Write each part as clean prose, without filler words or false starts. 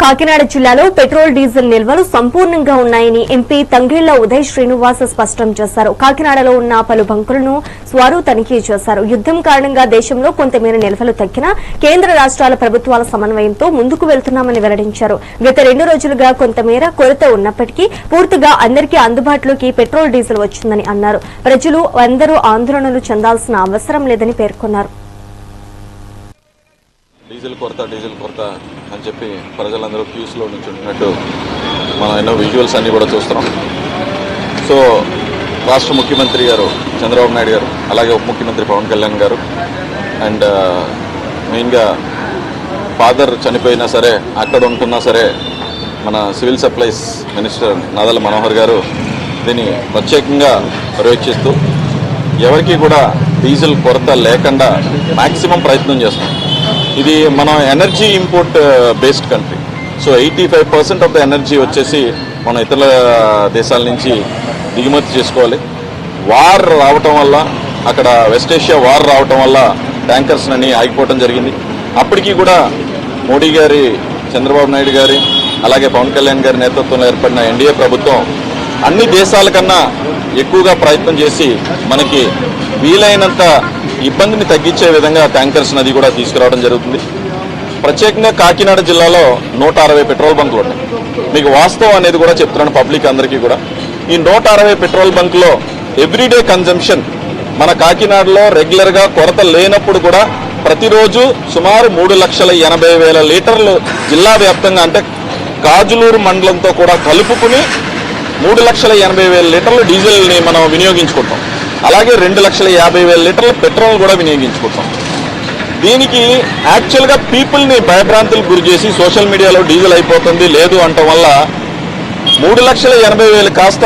కాకినాడ జిల్లాలో petrol diesel నిల్వలు సంపూర్ణంగా ఉన్నాయని ఎంపీ తంగెళ్ల ఉదయ్ శ్రీనివాస్ స్పష్టం చేశారు. కాకినాడలో ఉన్న పలు బంకులను స్వారు తనిఖీ చేశారు. యుద్దం కారణంగా దేశంలో కొంతమేర నిల్వలు తగ్గినా కేంద్ర రాష్ట్రాల ప్రభుత్వాల సమన్వయంతో ముందుకు వెళ్తున్నామని వెల్లడించారు. గత 2 రోజులుగా కొంతమేర కొరత ఉన్నప్పటికీ పూర్తిగా అందరికీ అందుబాటులోకి పెట్రోల్ డీజిల్ వచ్చిందని అన్నారు. ప్రజలు అందరూ ఆందోళనలు చెందాల్సిన అవసరం లేదని పేర్కొన్నారు. డీజిల్ కొరత అని చెప్పి ప్రజలందరూ క్యూస్లో నుంచి ఉంటున్నట్టు మనం ఎన్నో విజువల్స్ అన్నీ కూడా చూస్తున్నాం. సో రాష్ట్ర ముఖ్యమంత్రి గారు చంద్రబాబు నాయుడు గారు, అలాగే ఉప ముఖ్యమంత్రి పవన్ కళ్యాణ్ గారు అండ్ మెయిన్గా ఫాదర్ చనిపోయినా సరే అక్కడ ఉంటున్నా సరే మన civil supplies minister Nadella Manohar గారు దీన్ని ప్రత్యేకంగా పర్యవేక్షిస్తూ ఎవరికి కూడా డీజిల్ కొరత లేకుండా మ్యాక్సిమం ప్రయత్నం చేస్తాం. ఇది మనం energy import based country. So 85% of the energy వచ్చేసి మనం ఇతర దేశాల నుంచి దిగుమతి చేసుకోవాలి. వార్ రావటం వల్ల, అక్కడ వెస్ట్ ఏషియా వార్ రావటం వల్ల ట్యాంకర్స్ అన్ని ఆగిపోవటం జరిగింది. అప్పటికీ కూడా మోడీ గారి, చంద్రబాబు నాయుడు గారి, అలాగే పవన్ కళ్యాణ్ గారి నేతృత్వంలో ఏర్పడిన ఎన్డీఏ ప్రభుత్వం అన్ని దేశాల కన్నా ఎక్కువగా ప్రయత్నం చేసి మనకి వీలైనంత ఇబ్బందిని తగ్గించే విధంగా ట్యాంకర్స్ నది కూడా తీసుకురావడం జరుగుతుంది. ప్రత్యేకంగా కాకినాడ జిల్లాలో 160 పెట్రోల్ బంకులు ఉన్నాయి. మీకు వాస్తవం అనేది కూడా చెప్తున్నాను పబ్లిక్ అందరికీ కూడా. ఈ 160 పెట్రోల్ బంకులో ఎవ్రీడే కన్జంప్షన్ మన కాకినాడలో రెగ్యులర్గా కొరత లేనప్పుడు కూడా ప్రతిరోజు సుమారు 3,80,000 లీటర్లు జిల్లా వ్యాప్తంగా, అంటే కాజులూరు మండలంతో కూడా కలుపుకుని 3,80,000 లీటర్లు డీజిల్ని మనం వినియోగించుకుంటాం. అలాగే 2,50,000 లీటర్ల పెట్రోల్ కూడా వినియోగించుకుంటాం. దీనికి యాక్చువల్గా పీపుల్ని భయభ్రాంతులకు గురి చేసి సోషల్ మీడియాలో డీజిల్ అయిపోతుంది లేదు అనటం వల్ల 3,80,000 కాస్త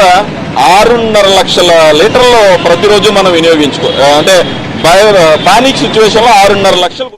6.5 లక్షల లీటర్లు ప్రతిరోజు మనం అంటే పానిక్ సిచ్యువేషన్లో 6.5 లక్షలు